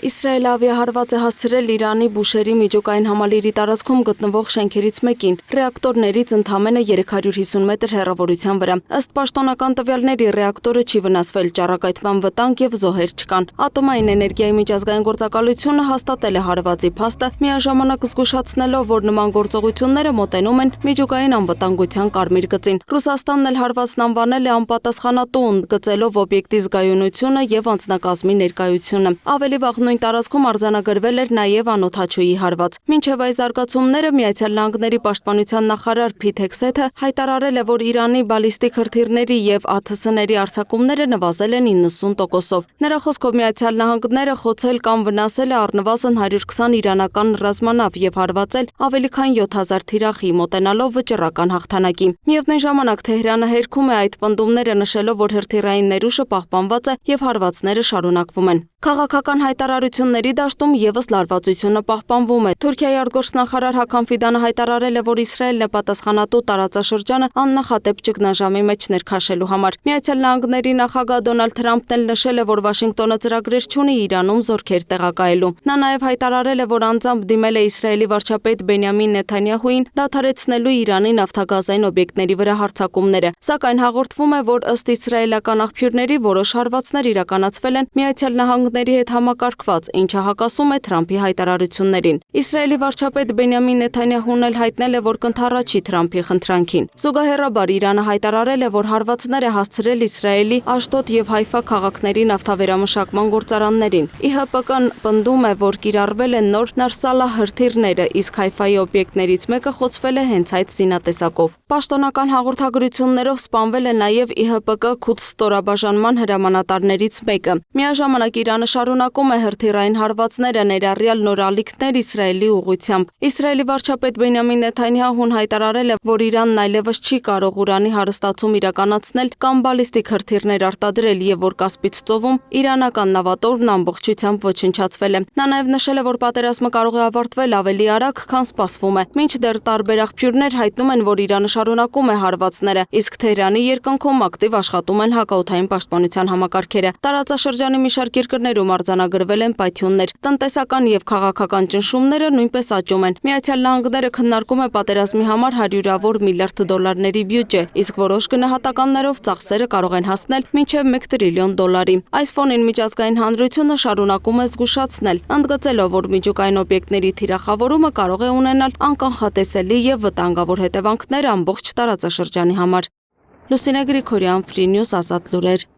Իսրայելը ավիահարված է հասցրել Իրանի Բուշերի միջուկային համալիրի տարածքում գտնվող շենքերից մեկին, ռեակտորներից ընդամենը 350 մետր հեռավորության վրա։ Ըստ պաշտոնական տվյալների ռեակտորը չի վնասվել, ճառագայթման վտանգ և զոհեր չկան։ Ատոմային էներգիայի միջազգային գործակալությունը հաստատել է հարվածի փաստը, միաժամանակ զգուշացնելով, որ նման գործողությունները մոտենում են միջուկային անվտանգության կարմիր գծին։ Ռուսաստանն էլ հարվածն անվանել է անպատասխանատու, ընդգծելով օբյեկտի զգայունությունը և անձնակազմի ներկայությունը։ Ավելի վաղ նույն տարածքում արձանագրվել էր նաև անօդաչուի հարված։ Մինչև այս զարգացումները Միացյալ Նահանգների պաշտպանության նախարար Փիթ Հեքսեթը հայտարարել է, որ Իրանի բալիստիկ հրթիռների և ԱԹՍ-ների արձակումները նվազել են 90%-ով։ Նրա խոսքով Միացյալ Նահանգները խոցել կամ վնասել է առնվազն 120 իրանական ռազմանավ և հարվածել ավելի քան 7000 թիրախի, մոտենալով վճռական հաղթանակի։ Միևնույն ժամանակ Թեհրանը հերքում է այդ պնդումները, նշելով, որ հրթիռային ներուժը պահպանված է և հարվածները շարունակվում են։ Քաղաքական հայտարարությունների դաշտում ևս լարվածությունը պահպանվում է։ Թուրքիայի արտգործնախարար Հական Ֆիդանը հայտարարել է, որ Իսրայելն է պատասխանատու տարածաշրջանը աննախադեպ ճգնաժամի մեջ ներքաշելու համար։ Միացյալ Նահանգների նախագահ Դոնալդ Թրամփն էլ նշել է, որ Վաշինգտոնը ծրագրեր չունի Իրանում զորքեր տեղակայելու։ Նա նաև հայտարարել է, որ անձամբ դիմել է Իսրայելի վարչապետ Բենյամին Նեթանյահուին դադարեցնելու Իրանի նավթագազային օբյեկտների վրա հարձակումները։ Սակայն հաղորդվում է, որ ըստ իսրայելական աղբյուրների որոշ հարվածներ իրականացվել են Միացյալ Նահանգների հետ համակարգված, ինչը հակասում է Թրամփի հայտարարություններին։ Իսրայելի վարչապետ Բենյամին Նեթանյահուն էլ հայտնել է, որ կընդառաջի Թրամփի խնդրանքին։ Զուգահեռաբար Իրանը հայտարարել է, որ հարվածներ է հասցրել Իսրայելի Աշդոդ և Հայֆա քաղաքների նավթավերամշակման գործարաններին։ ԻՀՊԿ-ն պնդում է, որ կիրառվել են նոր Նարսալա հրթիռները, իսկ Հայֆայի օբյեկտներից մեկը խոցվել է հենց այդ զինատեսակով։ Պաշտոնական հաղորդագրություններով սպանվել է նաև ԻՀՊԿ Քուդս ստորաբաժանման հրամանատարներից մեկը։ Միաժամանակ Իրանը շարունակում է հրթիռային հարվածները, ներառյալ նոր ալիքներ Իսրայելի ուղղությամբ։ Իսրայելի վարչապետ Բենյամին Նեթանյահուն հայտարարել է, որ Իրանն այլևս չի կարող ուրանի հարստացում իրականացնել կամ բալիստիկ հրթիռներ արտադրել և որ Կասպից ծովում իրանական նավատորմն ամբողջությամբ ոչնչացվել է։ Նա նաև նշել է, որ պատերազմը կարող է ավարտվել ավելի արագ, քան սպասվում է։ Մինչդեռ տարբեր աղբյուրներ հայտնում են, որ Իրանը շարունակում է հարվածները, իսկ Թեհրանի երկնքում ակտիվ աշխատում են հակաօդային պաշտպանության համակարգերը։ Տարածաշրջանի մի շարք երկրներում արձանագրվել են պայթյուններ։ Տնտեսական և քաղաքական ճնշումները նույնպես աճում են։ Միացյալ Նահանգները քննարկում է պատերազմի համար $100-ավոր միլիարդ դոլարների բյուջե, իսկ որոշ գնահատականներով ծախսերը կարող են հասնել մինչև $1 տրիլիոն։ Այս ֆոնին միջազգային հանրությունը շարունակում է զգուշացնել, ընդգծելով, որ միջուկային օբյեկտների թիրախավորումը կարող է ունենալ անկանխատեսելի և վտանգավոր հետևանքներ ամբողջ տարածաշրջանի համար։ Լուսինե Գրիգորյան, Free News, Ազատ լուրեր։